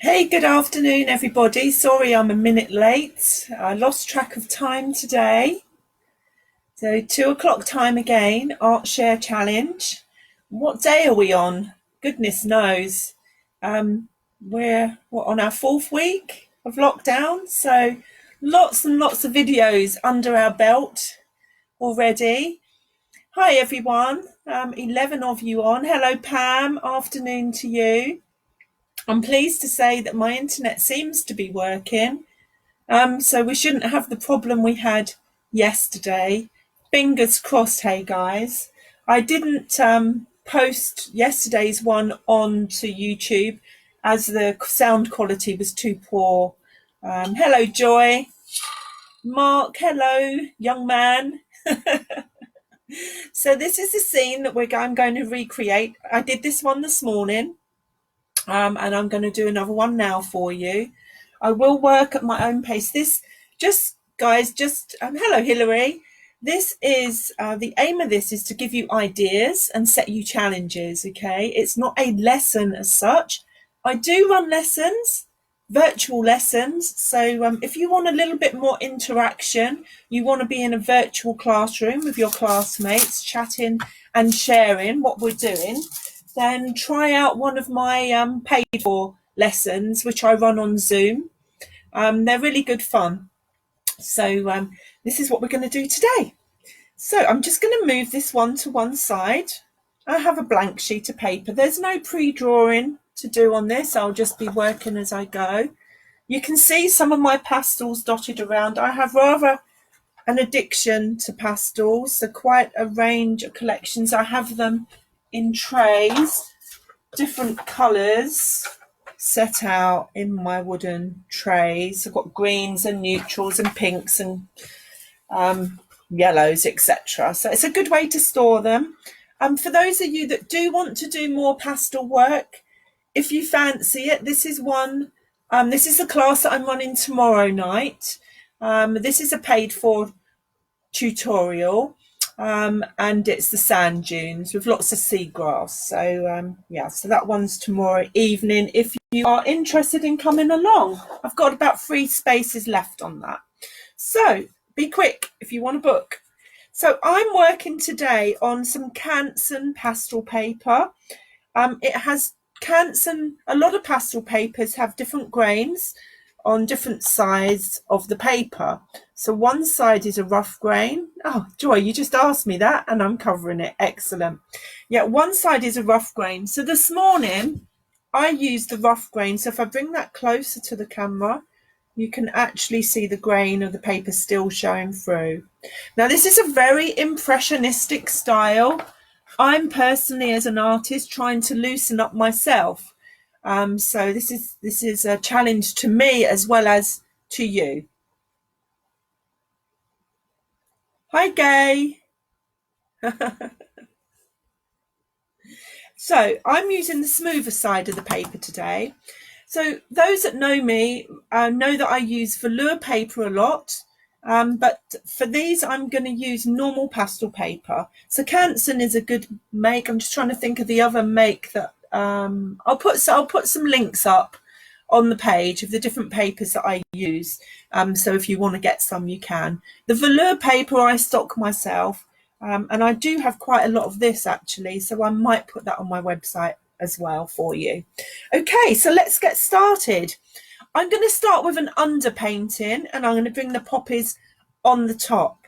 Hey, good afternoon, everybody. Sorry I'm a minute late. I lost track of time today. So 2 o'clock time again, Art Share Challenge. What day are we on? Goodness knows. We're on our fourth week of lockdown. So lots and lots of videos under our belt already. Hi, everyone. 11 of you on. Hello, Pam. Afternoon to you. I'm pleased to say that my internet seems to be working. So we shouldn't have the problem we had yesterday. Fingers crossed, hey guys. I didn't post yesterday's one onto YouTube as the sound quality was too poor. Hello, Joy. Mark, hello, young man. So this is the scene that I'm going to recreate. I did this one this morning. And I'm going to do another one now for you. I will work at my own pace. Hello, Hilary. This is the aim of this is to give you ideas and set you challenges. Okay, it's not a lesson as such. I do run lessons, virtual lessons. So if you want a little bit more interaction, you want to be in a virtual classroom with your classmates, chatting and sharing what we're doing, then try out one of my paid for lessons, which I run on Zoom. They're really good fun. So this is what we're going to do today. So I'm just going to move this one to one side. I have a blank sheet of paper. There's no pre-drawing to do on this. I'll just be working as I go. You can see some of my pastels dotted around. I have rather an addiction to pastels, so quite a range of collections. I have them in trays, different colours set out in my wooden trays. I've got greens and neutrals and pinks and yellows, etc. So it's a good way to store them. For those of you that do want to do more pastel work, if you fancy it, this is one. This is the class that I'm running tomorrow night. This is a paid for tutorial. And it's the sand dunes with lots of seagrass. So so that one's tomorrow evening if you are interested in coming along. I've got about 3 spaces left on that, so be quick if you want to book. So I'm working today on some Canson pastel paper. It has Canson. A lot of pastel papers have different grains on different sides of the paper. So one side is a rough grain. Oh, Joy, you just asked me that and I'm covering it. Excellent. Yeah, one side is a rough grain. So this morning I used the rough grain. So if I bring that closer to the camera, you can actually see the grain of the paper still showing through. Now this is a very impressionistic style. I'm personally, as an artist, trying to loosen up myself. So this is a challenge to me as well as to you. Hi, Gay. So I'm using the smoother side of the paper today. So those that know me know that I use velour paper a lot. But for these, I'm going to use normal pastel paper. So Canson is a good make. I'm just trying to think of the other make that I'll put some links up on the page of the different papers that I use. So if you want to get some, you can. The velour paper I stock myself, and I do have quite a lot of this actually. So I might put that on my website as well for you. Okay, so let's get started. I'm going to start with an underpainting and I'm going to bring the poppies on the top.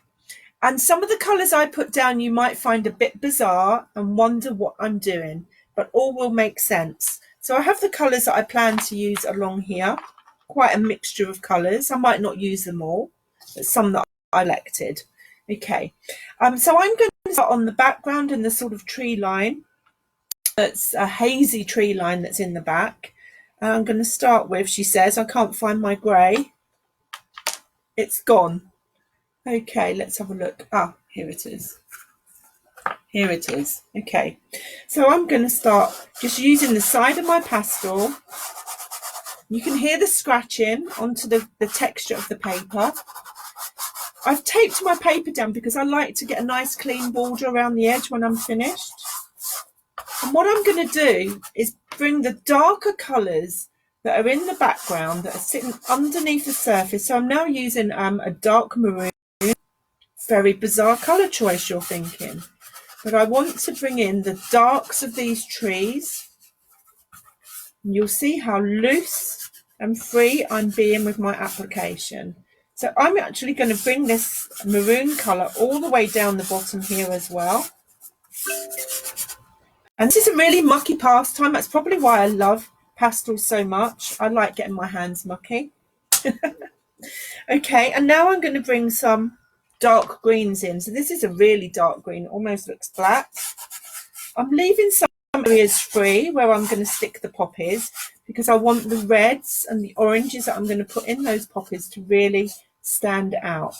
And some of the colours I put down you might find a bit bizarre and wonder what I'm doing, but all will make sense. So I have the colours that I plan to use along here, quite a mixture of colours. I might not use them all, but some that I elected. Okay, so I'm going to start on the background and the sort of tree line. That's a hazy tree line that's in the back. I'm going to start with, she says, I can't find my grey. It's gone. Okay, let's have a look. Ah, here it is. Here it is. Okay, so I'm going to start just using the side of my pastel. You can hear the scratching onto the texture of the paper. I've taped my paper down because I like to get a nice clean border around the edge when I'm finished. And what I'm going to do is bring the darker colours, that are in the background that are sitting underneath the surface. So I'm now using a dark maroon. Very bizarre colour choice, you're thinking. But I want to bring in the darks of these trees. And you'll see how loose and free I'm being with my application. So I'm actually going to bring this maroon colour all the way down the bottom here as well. And this is a really mucky pastime. That's probably why I love pastels so much. I like getting my hands mucky. Okay, and now I'm going to bring some dark greens in. So this is a really dark green, almost looks black. I'm leaving some areas free where I'm going to stick the poppies because I want the reds and the oranges that I'm going to put in those poppies to really stand out.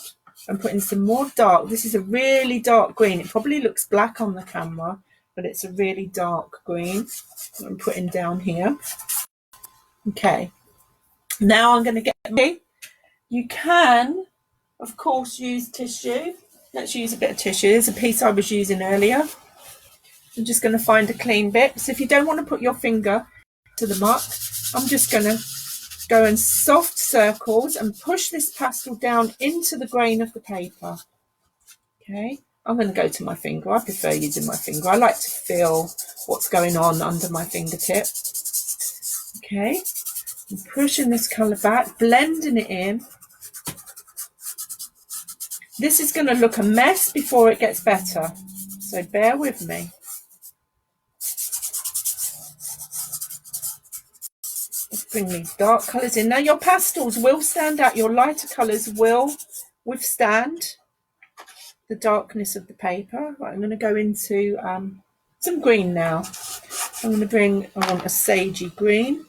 I'm putting some more dark. This is a really dark green. It probably looks black on the camera, but it's a really dark green that I'm putting down here. Okay, now I'm going to get, you can, of course, use tissue. Let's use a bit of tissue. There's a piece I was using earlier. I'm just going to find a clean bit. So if you don't want to put your finger to the muck, I'm just going to go in soft circles and push this pastel down into the grain of the paper. Okay, I'm going to go to my finger. I prefer using my finger. I like to feel what's going on under my fingertip. Okay, I'm pushing this colour back, blending it in. This is going to look a mess before it gets better, so bear with me. Let's bring these dark colours in. Now your pastels will stand out, your lighter colours will withstand the darkness of the paper. Right, I'm going to go into some green now. I'm going to bring, I want a sagey green.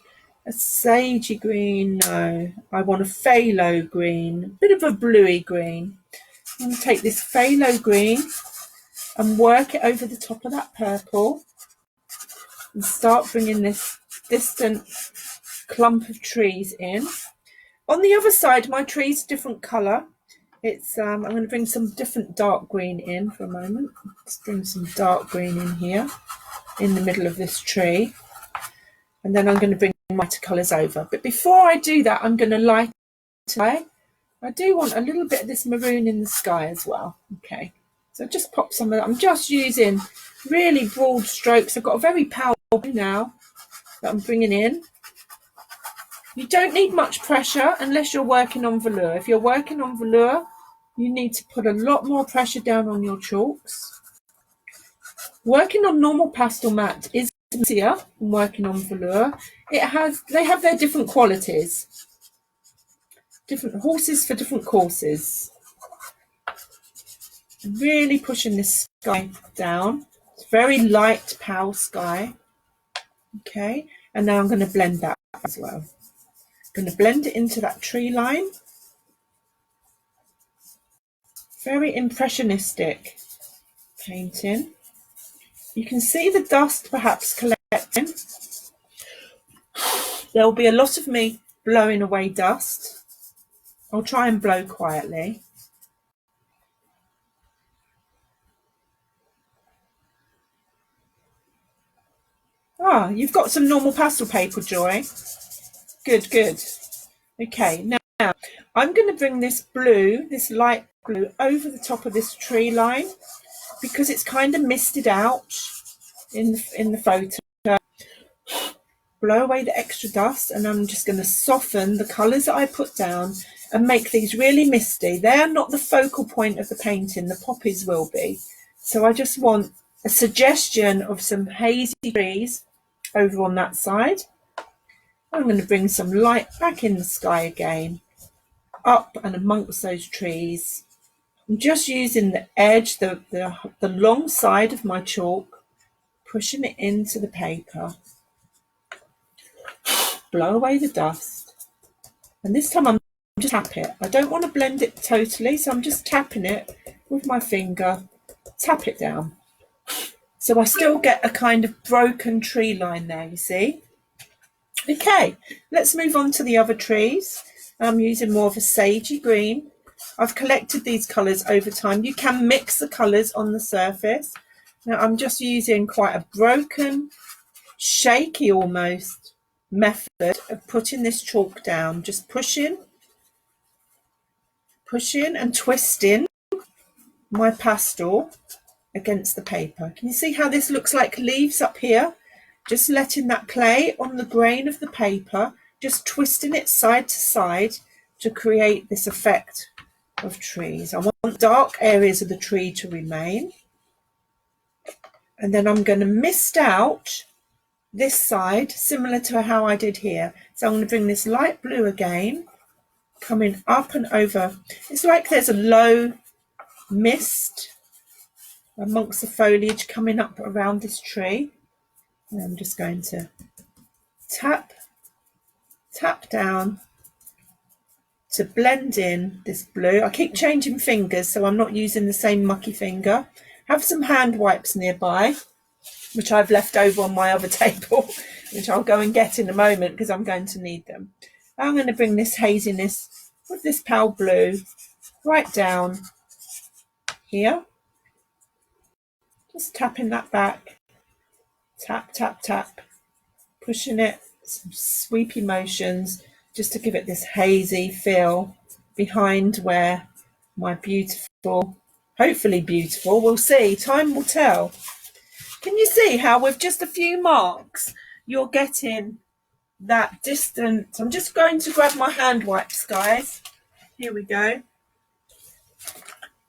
A sagey green, no. I want a phthalo green, a bit of a bluey green. I'm going to take this phthalo green and work it over the top of that purple and start bringing this distant clump of trees in. On the other side, my tree's a different colour. It's I'm going to bring some different dark green in for a moment. Let's bring some dark green in here in the middle of this tree. And then I'm going to bring lighter colours over. But before I do that, I'm going to light it. I do want a little bit of this maroon in the sky as well. Okay, so just pop some of that. I'm just using really broad strokes. I've got a very powerful now that I'm bringing in. You don't need much pressure unless you're working on velour. If you're working on velour, you need to put a lot more pressure down on your chalks. Working on normal pastel mat is easier than working on velour. They have their different qualities. Different horses for different courses. Really pushing this sky down. It's very light, pale sky. Okay, and now I'm going to blend that as well. I'm going to blend it into that tree line. Very impressionistic painting. You can see the dust perhaps collecting. There will be a lot of me blowing away dust. I'll try and blow quietly. Ah, you've got some normal pastel paper, Joy. Good, good. Okay, now I'm going to bring this blue, this light blue, over the top of this tree line because it's kind of misted out in the photo. Blow away the extra dust, and I'm just going to soften the colours that I put down and make these really misty. They're not the focal point of the painting, the poppies will be. So I just want a suggestion of some hazy trees over on that side. I'm going to bring some light back in the sky again, up and amongst those trees. I'm just using the edge, the long side of my chalk, pushing it into the paper. Blow away the dust, and this time I'm just tap it. I don't want to blend it totally, so I'm just tapping it with my finger, tap it down. So I still get a kind of broken tree line there, you see. Okay, let's move on to the other trees. I'm using more of a sagey green. I've collected these colours over time. You can mix the colours on the surface. Now I'm just using quite a broken, shaky almost method of putting this chalk down, just pushing and twisting my pastel against the paper. Can you see how this looks like leaves up here? Just letting that play on the grain of the paper, just twisting it side to side to create this effect of trees. I want dark areas of the tree to remain. And then I'm going to mist out this side, similar to how I did here. So I'm going to bring this light blue again, coming up and over. It's like there's a low mist amongst the foliage coming up around this tree. And I'm just going to tap down to blend in this blue. I keep changing fingers, so I'm not using the same mucky finger. Have some hand wipes nearby, which I've left over on my other table, which I'll go and get in a moment because I'm going to need them. I'm going to bring this haziness with this pale blue right down here. Just tapping that back. Tap, tap, tap. Pushing it, some sweepy motions, just to give it this hazy feel behind where my beautiful, hopefully beautiful, we'll see, time will tell. Can you see how with just a few marks you're getting that distance? I'm just going to grab my hand wipes, guys. Here we go.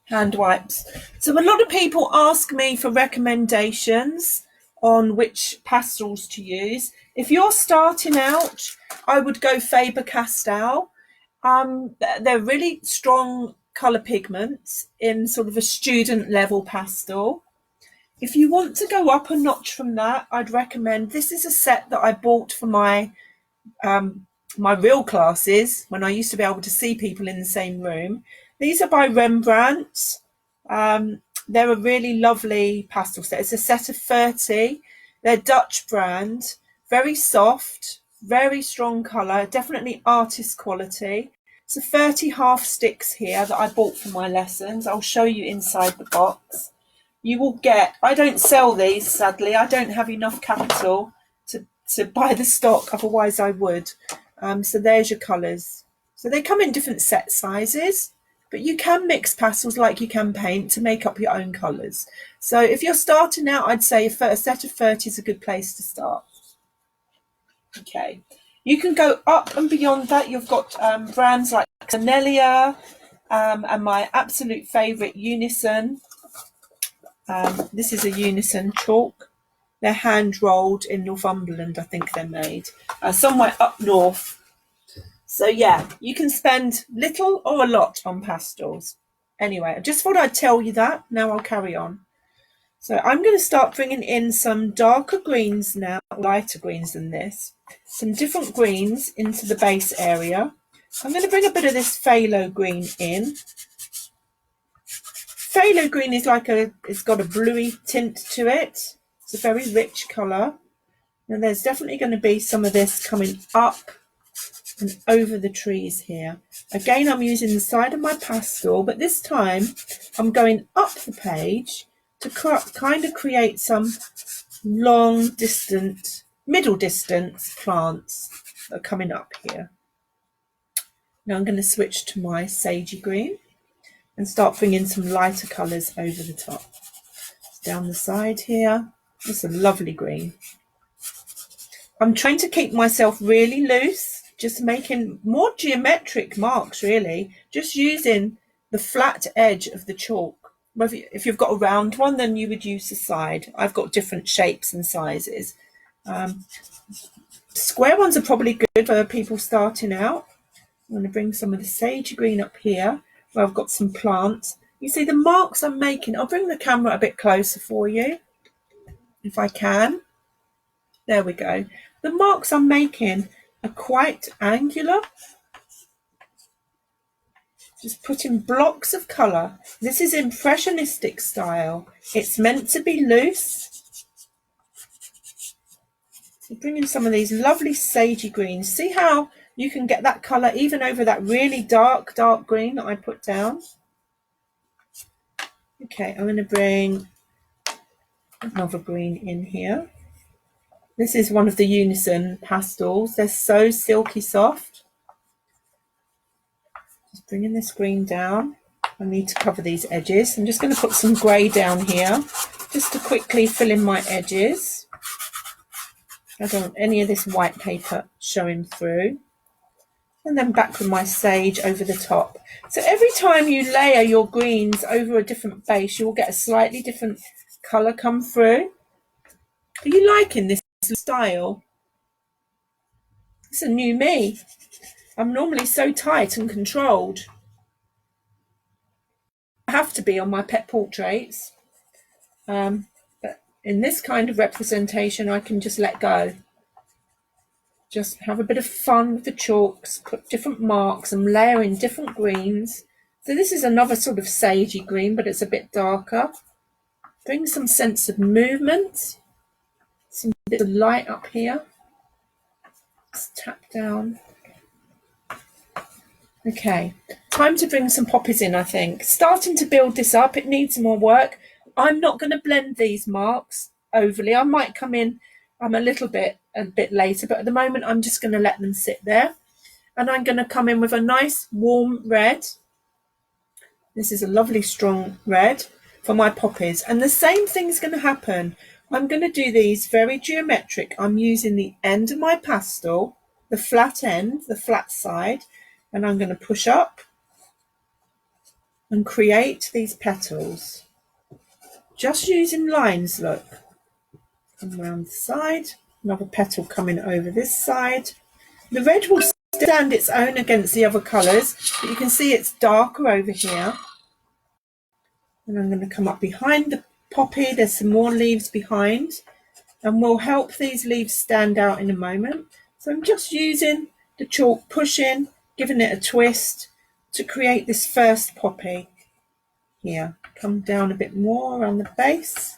Hand wipes. So a lot of people ask me for recommendations on which pastels to use. If you're starting out, I would go Faber-Castell. They're really strong colour pigments in sort of a student level pastel. If you want to go up a notch from that, I'd recommend, this is a set that I bought for my my real classes when I used to be able to see people in the same room. These are by Rembrandt. They're a really lovely pastel set. It's a set of 30. They're Dutch brand, very soft, very strong colour, definitely artist quality. So 30 half sticks here that I bought for my lessons. I'll show you inside the box. You will get, I don't sell these, sadly. I don't have enough capital to buy the stock, otherwise I would. So there's your colours. So they come in different set sizes, but you can mix pastels like you can paint to make up your own colours. So if you're starting out, I'd say a set of 30 is a good place to start. Okay, you can go up and beyond that. You've got brands like Cornelia and my absolute favourite Unison. This is a Unison chalk. They're hand rolled in Northumberland, I think they're made, somewhere up north. So yeah, you can spend little or a lot on pastels. Anyway, I just thought I'd tell you that. Now I'll carry on. So I'm going to start bringing in some darker greens now, lighter greens than this. Some different greens into the base area. I'm going to bring a bit of this phthalo green in. Phthalo green is like it's got a bluey tint to it. It's a very rich colour. And there's definitely going to be some of this coming up and over the trees here. Again, I'm using the side of my pastel, but this time I'm going up the page to kind of create some long distant, middle distance plants that are coming up here. Now I'm going to switch to my sagey green and start bringing some lighter colours over the top. Down the side here, it's a lovely green. I'm trying to keep myself really loose, just making more geometric marks really, just using the flat edge of the chalk. If you've got a round one, then you would use the side. I've got different shapes and sizes. Square ones are probably good for people starting out. I'm going to bring some of the sage green up here where I've got some plants. You see the marks I'm making. I'll bring the camera a bit closer for you if I can. There we go. The marks I'm making are quite angular. Just putting blocks of colour. This is impressionistic style. It's meant to be loose. So bringing some of these lovely sagey greens. See how you can get that colour even over that really dark green that I put down. Okay, I'm going to bring another green in here. This is one of the Unison pastels. They're so silky soft. Just bringing this green down. I need to cover these edges. I'm just going to put some grey down here just to quickly fill in my edges. I don't want any of this white paper showing through. And then back with my sage over the top. So every time you layer your greens over a different base, you will get a slightly different colour come through. Are you liking this style? It's a new me. I'm normally so tight and controlled. I have to be on my pet portraits. But in this kind of representation, I can just let go. Just have a bit of fun with the chalks, put different marks and layer in different greens. So this is another sort of sagey green, but it's a bit darker. Bring some sense of movement, some bit of light up here. Just tap down. Okay, time to bring some poppies in, I think. Starting to build this up, it needs more work. I'm not going to blend these marks overly. I might come in a bit later, but at the moment I'm just going to let them sit there. And I'm going to come in with a nice warm red. This is a lovely strong red for my poppies. And the same thing's going to happen. I'm going to do these very geometric. I'm using the end of my pastel, the flat end, the flat side, and I'm going to push up and create these petals. Just using lines, look. Come around the side, another petal coming over this side. The red will stand its own against the other colours, but you can see it's darker over here. And I'm going to come up behind the poppy. There's some more leaves behind, and we'll help these leaves stand out in a moment. So I'm just using the chalk, pushing, giving it a twist to create this first poppy here. Come down a bit more around the base.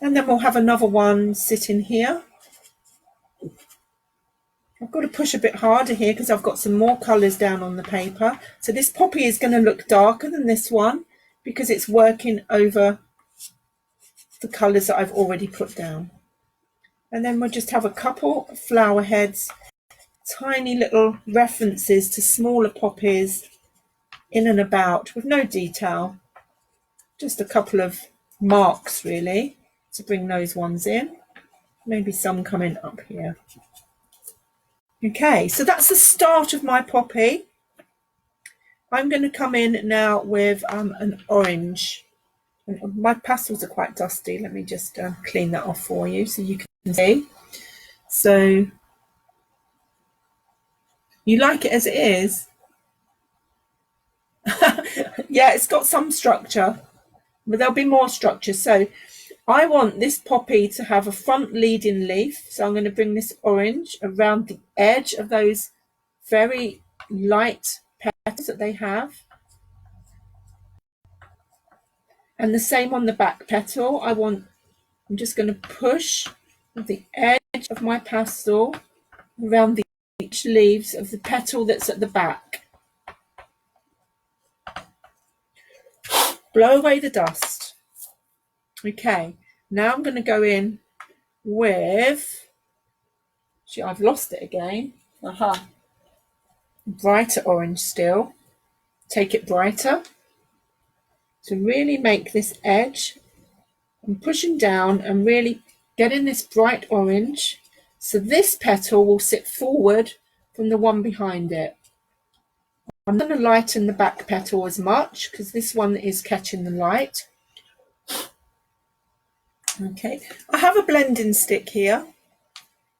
And then we'll have another one sitting here. I've got to push a bit harder here because I've got some more colours down on the paper. So this poppy is going to look darker than this one because it's working over the colours that I've already put down. And then we'll just have a couple of flower heads, tiny little references to smaller poppies in and about with no detail. Just a couple of marks really to bring those ones in. Maybe some coming up here. Okay, so that's the start of my poppy. I'm going to come in now with an orange. My pastels are quite dusty. Let me just clean that off for you so you can see. So you like it as it is? Yeah, it's got some structure, but there'll be more structure. So I want this poppy to have a front leading leaf. So I'm going to bring this orange around the edge of those very light petals that they have. And the same on the back petal. I'm just going to push the edge of my pastel around the each leaves of the petal that's at the back. Blow away the dust. Okay, now I'm going to go in with, I've lost it again. Brighter orange still. Take it brighter to really make this edge. I'm pushing down and really getting this bright orange. So this petal will sit forward from the one behind it. I'm going to lighten the back petal as much because this one is catching the light. Okay, I have a blending stick here.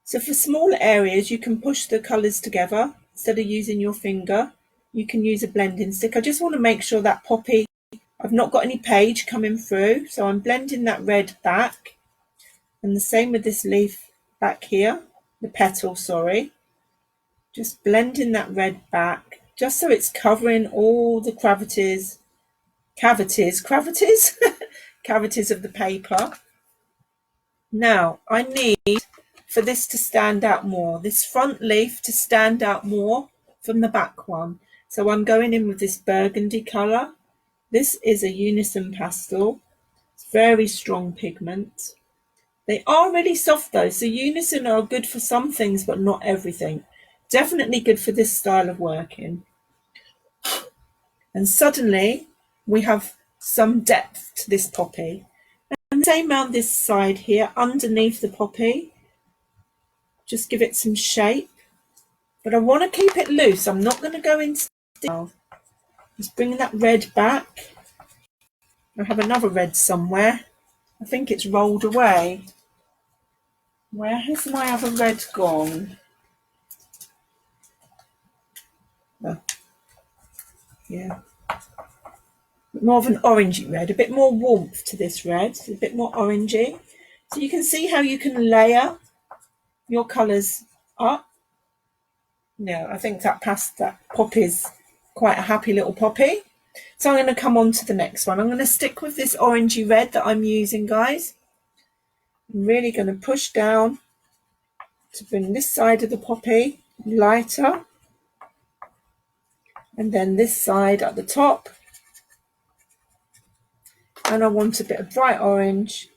So for smaller areas, you can push the colours together instead of using your finger. You can use a blending stick. I just want to make sure that poppy, I've not got any page coming through. So I'm blending that red back. And the same with this leaf back here, the petal, sorry. Just blending that red back, just so it's covering all the cavities of the paper. Now I need for this to stand out more, this front leaf to stand out more from the back one. So I'm going in with this burgundy colour. This is a Unison pastel. It's very strong pigment. They are really soft though, so unison are good for some things but not everything. Definitely good for this style of working. And suddenly we have some depth to this poppy. And same around this side here, underneath the poppy. Just give it some shape. But I want to keep it loose. I'm not going to go into detail. Just bring that red back. I have another red somewhere. I think it's rolled away. Where has my other red gone? Oh, yeah. More of an orangey red, a bit more warmth to this red, a bit more orangey. So you can see how you can layer your colours up. No, I think that poppy's quite a happy little poppy. So I'm going to come on to the next one. I'm going to stick with this orangey red that I'm using, guys. I'm really going to push down to bring this side of the poppy lighter. And then this side at the top. And I want a bit of bright orange,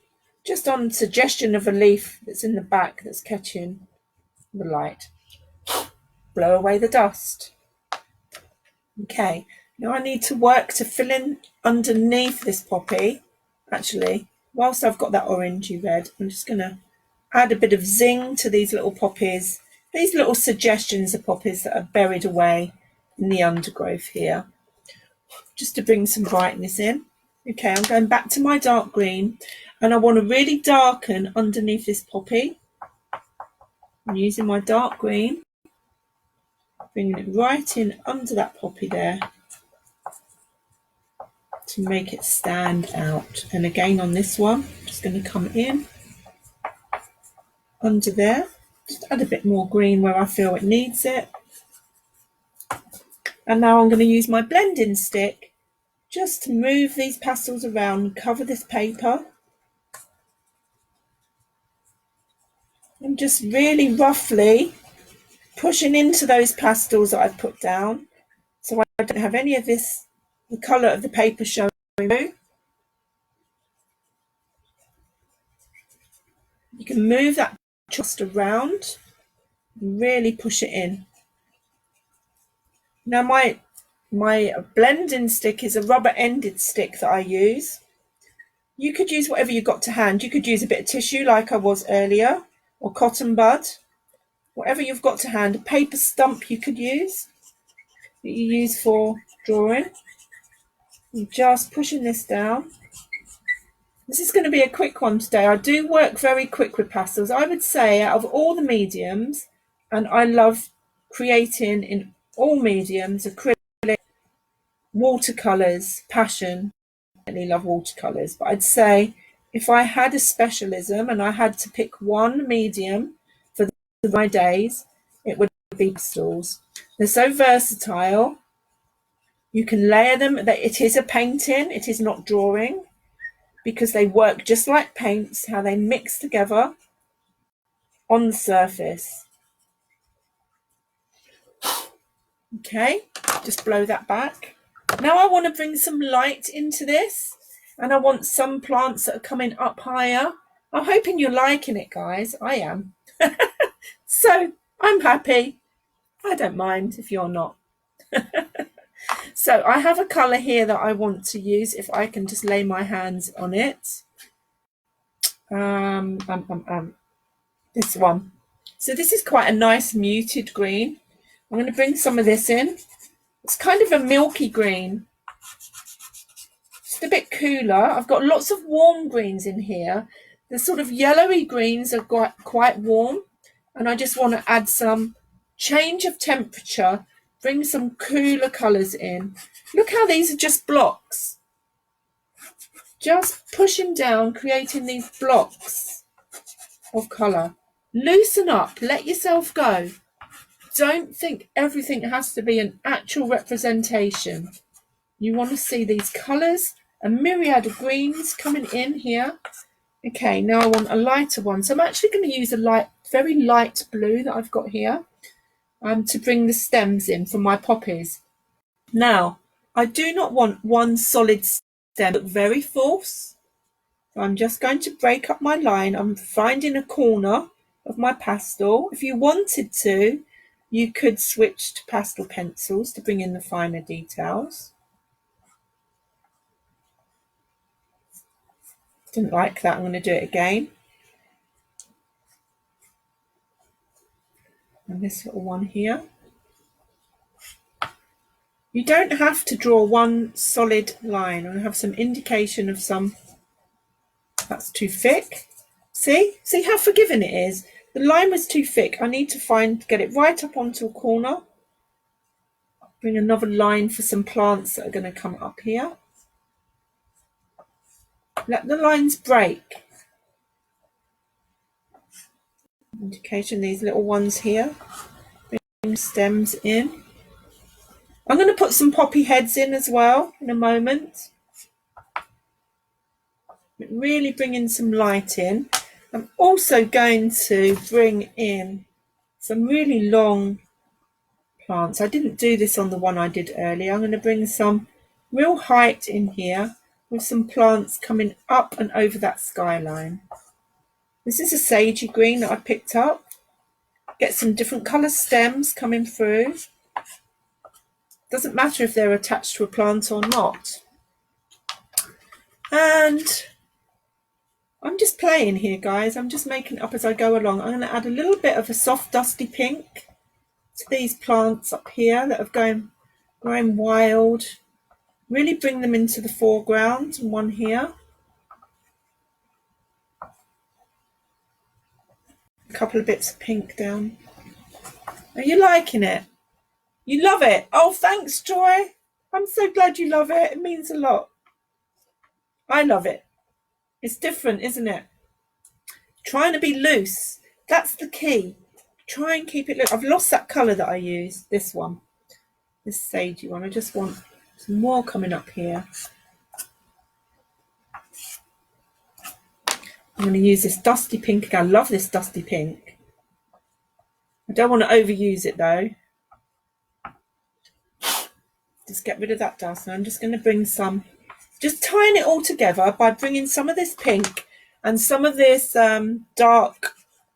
just on suggestion of a leaf that's in the back that's catching the light. Blow away the dust. Okay, now I need to work to fill in underneath this poppy. Actually, whilst I've got that orangey red, I'm just going to add a bit of zing to these little poppies. These little suggestions of poppies that are buried away in the undergrowth here, just to bring some brightness in. Okay, I'm going back to my dark green, and I want to really darken underneath this poppy. I'm using my dark green, bringing it right in under that poppy there to make it stand out. And again on this one, I'm just going to come in under there, just add a bit more green where I feel it needs it. And now I'm going to use my blending stick just to move these pastels around and cover this paper. I'm just really roughly pushing into those pastels that I've put down, so I don't have any of this, the colour of the paper showing through. You can move that just around and really push it in. Now my blending stick is a rubber-ended stick that I use. You could use whatever you got to hand. You could use a bit of tissue like I was earlier, or cotton bud, whatever you've got to hand. A paper stump you could use, that you use for drawing. I'm just pushing this down. This is going to be a quick one today. I do work very quick with pastels. I would say out of all the mediums, and I love creating in all mediums, acrylic, watercolours, passion. I really love watercolours, but I'd say if I had a specialism and I had to pick one medium for my days, it would be pastels. They're so versatile. You can layer them. It is a painting. It is not drawing, because they work just like paints, how they mix together on the surface. Okay, just blow that back. Now I want to bring some light into this, and I want some plants that are coming up higher. I'm hoping you're liking it, guys. I am. So I'm happy. I don't mind if you're not. So I have a colour here that I want to use, if I can just lay my hands on it. This one. So this is quite a nice muted green. I'm going to bring some of this in. It's kind of a milky green, just a bit cooler. I've got lots of warm greens in here. The sort of yellowy greens are quite warm, and I just want to add some change of temperature, bring some cooler colours in. Look how these are just blocks. Just pushing down, creating these blocks of colour. Loosen up, let yourself go. Don't think everything has to be an actual representation. You want to see these colours, a myriad of greens coming in here. Okay, now I want a lighter one. So I'm actually going to use a very light blue that I've got here to bring the stems in for my poppies. Now, I do not want one solid stem. Look very false. I'm just going to break up my line. I'm finding a corner of my pastel. If you wanted to, you could switch to pastel pencils to bring in the finer details. Didn't like that. I'm going to do it again. And this little one here. You don't have to draw one solid line. I'm going to have some indication of some. That's too thick. See how forgiving it is. The line was too thick. I need to get it right up onto a corner. Bring another line for some plants that are going to come up here. Let the lines break. Indication these little ones here. Bring stems in. I'm going to put some poppy heads in as well in a moment. Really bringing some light in. I'm also going to bring in some really long plants. I didn't do this on the one I did earlier. I'm going to bring some real height in here with some plants coming up and over that skyline. This is a sagey green that I picked up. Get some different colour stems coming through. Doesn't matter if they're attached to a plant or not. And I'm just playing here, guys. I'm just making it up as I go along. I'm going to add a little bit of a soft dusty pink to these plants up here that have growing wild. Really bring them into the foreground. And one here. A couple of bits of pink down. Are you liking it? You love it? Oh, thanks, Joy. I'm so glad you love it. It means a lot. I love it. It's different, isn't it? Trying to be loose. That's the key. Try and keep it loose. I've lost that colour that I used. This one. This sagey one. I just want some more coming up here. I'm going to use this dusty pink. I love this dusty pink. I don't want to overuse it though. Just get rid of that dust. And I'm just going to bring some, just tying it all together by bringing some of this pink and some of this dark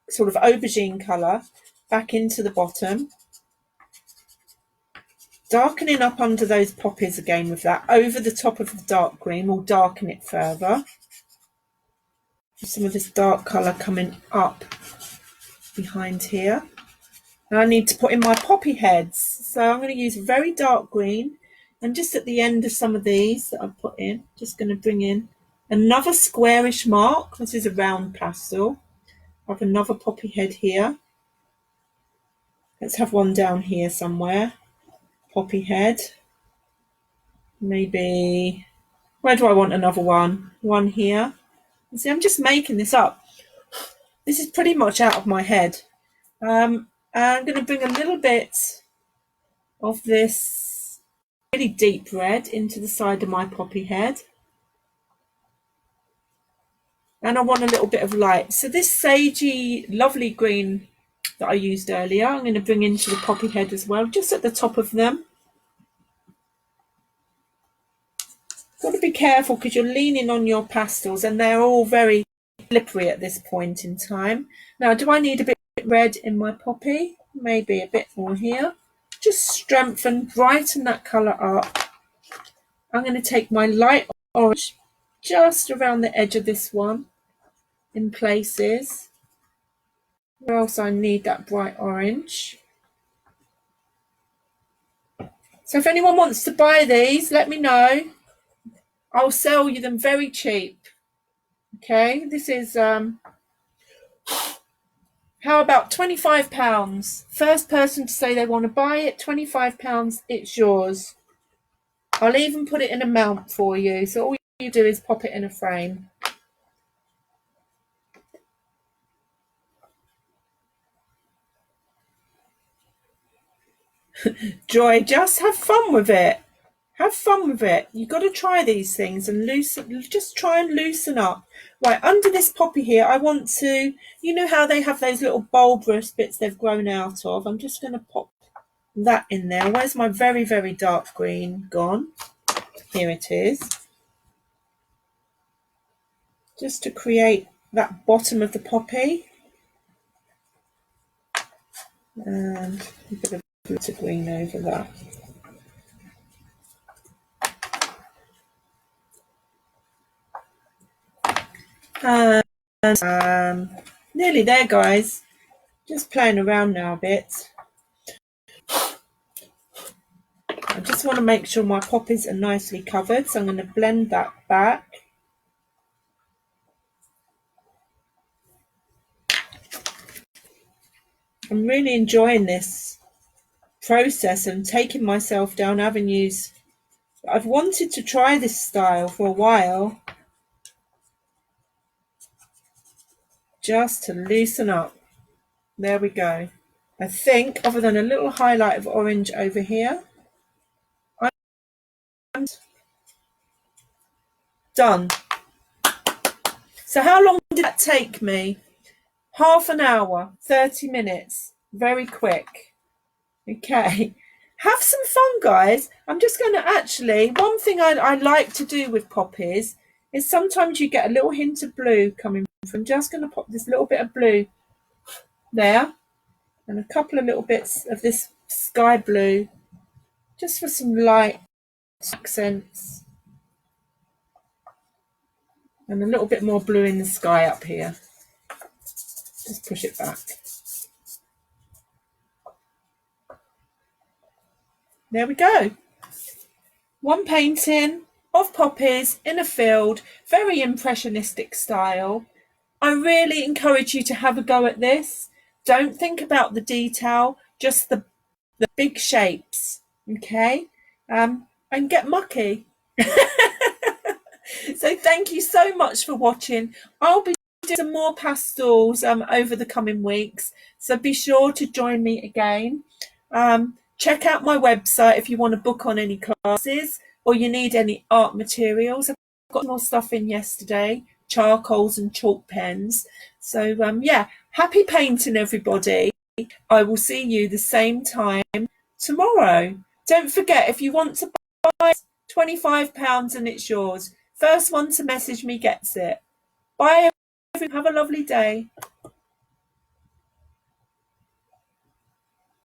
sort of aubergine colour back into the bottom. Darkening up under those poppies again with that. Over the top of the dark green, we'll darken it further. Some of this dark colour coming up behind here. And I need to put in my poppy heads. So I'm going to use very dark green. And just at the end of some of these that I've put in, just going to bring in another squarish mark. This is a round pastel. I have another poppy head here. Let's have one down here somewhere. Poppy head. Maybe, where do I want another one? One here. See, I'm just making this up. This is pretty much out of my head. I'm going to bring a little bit of this really deep red into the side of my poppy head. And I want a little bit of light. So this sagey, lovely green that I used earlier, I'm going to bring into the poppy head as well, just at the top of them. Got to be careful because you're leaning on your pastels and they're all very slippery at this point in time. Now, do I need a bit red in my poppy? Maybe a bit more here. Just strengthen, brighten that colour up. I'm going to take my light orange just around the edge of this one in places. Where else I need that bright orange. So if anyone wants to buy these, let me know. I'll sell you them very cheap. Okay, this is how about £25? First person to say they want to buy it, £25, it's yours. I'll even put it in a mount for you. So all you do is pop it in a frame. Joy, just have fun with it. Have fun with it. You've got to try these things and just try and loosen up. Right, under this poppy here, I want to, you know how they have those little bulbous bits they've grown out of? I'm just going to pop that in there. Where's my very, very dark green gone? Here it is. just to create that bottom of the poppy. And a bit of glitter green over that. And nearly there, guys. Just playing around now a bit. I just want to make sure my poppies are nicely covered, so I'm going to blend that back. I'm really enjoying this process and taking myself down avenues. I've wanted to try this style for a while, just to loosen up. There we go. I think, other than a little highlight of orange over here, I'm done. So how long did that take me? Half an hour, 30 minutes, very quick. Okay, have some fun, guys. I'm just going to actually, one thing I like to do with poppies is sometimes you get a little hint of blue coming from. I'm just going to pop this little bit of blue there and a couple of little bits of this sky blue just for some light accents, and a little bit more blue in the sky up here. Just push it back. There we go. One painting of poppies in a field, very impressionistic style. I really encourage you to have a go at this. Don't think about the detail, just the big shapes, okay? And get mucky. So thank you so much for watching. I'll be doing some more pastels over the coming weeks, so be sure to join me again. Check out my website if you want to book on any classes or you need any art materials. I've got more stuff in yesterday, charcoals and chalk pens. So yeah, happy painting, everybody. I will see you the same time tomorrow. Don't forget, if you want to buy, £25 and it's yours. First one to message me gets it. Bye, everyone. Have a lovely day.